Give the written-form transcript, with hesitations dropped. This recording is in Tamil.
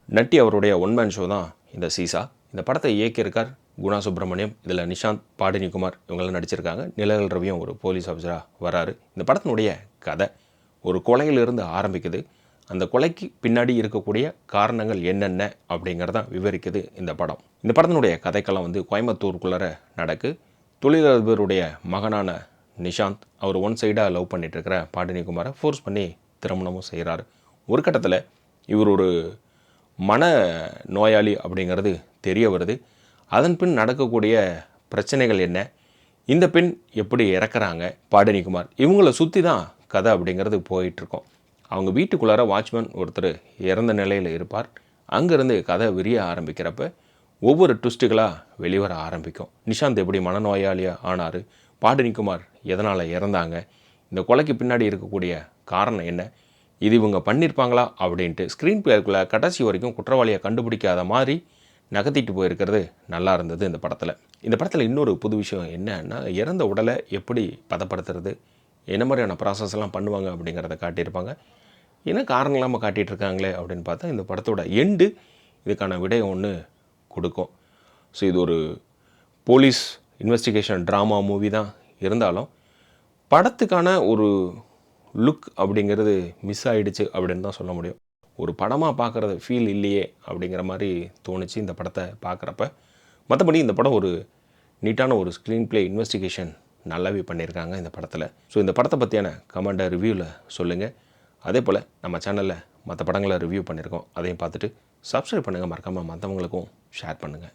நட்டி அவருடைய ஒன் மேன் ஷோ தான் இந்த சீசா. இந்த படத்தை இயக்கியிருக்கார் குணா சுப்பிரமணியம். இதில் நிஷாந்த், பாடினிகுமார் இவங்கெல்லாம் நடிச்சிருக்காங்க. நிழல் ரவியும் ஒரு போலீஸ் ஆஃபீஸராக வராரு. இந்த படத்தினுடைய கதை ஒரு கொலையிலிருந்து ஆரம்பிக்குது. அந்த கொலைக்கு பின்னாடி இருக்கக்கூடிய காரணங்கள் என்னென்ன அப்படிங்கிறத விவரிக்குது இந்த படம். இந்த படத்தினுடைய கதைக்கெல்லாம் கோயம்புத்தூருக்குள்ளார நடக்கு. தொழிலதிபருடைய மகனான நிஷாந்த் அவர் ஒன் சைடாக லவ் பண்ணிட்டு இருக்கிற பாடினிகுமாரை ஃபோர்ஸ் பண்ணி திருமணமும் செய்கிறாரு. ஒரு கட்டத்தில் இவர் ஒரு மன நோயாளி அப்படிங்கிறது தெரிய வருது. அதன் பின் நடக்கக்கூடிய பிரச்சனைகள் என்ன, இந்த பெண் எப்படி இறக்குறாங்க பாடினிகுமார், இவங்கள சுற்றி தான் கதை அப்படிங்கிறது போயிட்டுருக்கோம். அவங்க வீட்டுக்குள்ளார வாட்ச்மேன் ஒருத்தர் இறந்த நிலையில் இருப்பார். அங்கேருந்து கதை விரிய ஆரம்பிக்கிறப்ப ஒவ்வொரு ட்விஸ்ட்டுகளாக வெளிவர ஆரம்பிக்கும். நிஷாந்த் எப்படி மனநோயாளியாக ஆனார், பாடினிகுமார் எதனால் இறந்தாங்க, இந்த கொலைக்கு பின்னாடி இருக்கக்கூடிய காரணம் என்ன, இது இவங்க பண்ணியிருப்பாங்களா அப்படின்ட்டு ஸ்க்ரீன் பிளேக்குள்ளே கடைசி வரைக்கும் குற்றவாளியை கண்டுபிடிக்காத மாதிரி நகர்த்திட்டு போயிருக்கிறது நல்லா இருந்தது இந்த படத்தில். இந்த படத்தில் இன்னொரு புது விஷயம் என்னன்னா, இறந்த உடலை எப்படி பதப்படுத்துறது, என்ன மாதிரியான ப்ராசஸ் எல்லாம் பண்ணுவாங்க அப்படிங்கிறத காட்டியிருப்பாங்க. என்ன காரணம் இல்லாமல் காட்டிகிட்ருக்காங்களே அப்படின்னு பார்த்தா இந்த படத்தோட எண்டு இதுக்கான விடை ஒன்று கொடுக்கும். ஸோ இது ஒரு போலீஸ் இன்வெஸ்டிகேஷன் ட்ராமா மூவி தான் இருந்தாலும் படத்துக்கான ஒரு லுக் அப்படிங்கிறது மிஸ் ஆகிடுச்சு அப்படின்னு தான் சொல்ல முடியும். ஒரு படமாக பார்க்குறது ஃபீல் இல்லையே அப்படிங்கிற மாதிரி தோணுச்சு இந்த படத்தை பார்க்குறப்ப. மற்றபடி இந்த படம் ஒரு நீட்டான ஒரு ஸ்க்ரீன் ப்ளே இன்வெஸ்டிகேஷன் நல்லாவே பண்ணியிருக்காங்க இந்த படத்தில். ஸோ இந்த படத்தை பற்றியான கமெண்ட்டை ரிவ்யூவில் சொல்லுங்கள். அதே போல் நம்ம சேனலில் மற்ற படங்களை ரிவ்யூ பண்ணியிருக்கோம், அதையும் பார்த்துட்டு சப்ஸ்கிரைப் பண்ணுங்கள். மறக்காமல் மற்றவங்களுக்கும் ஷேர் பண்ணுங்கள்.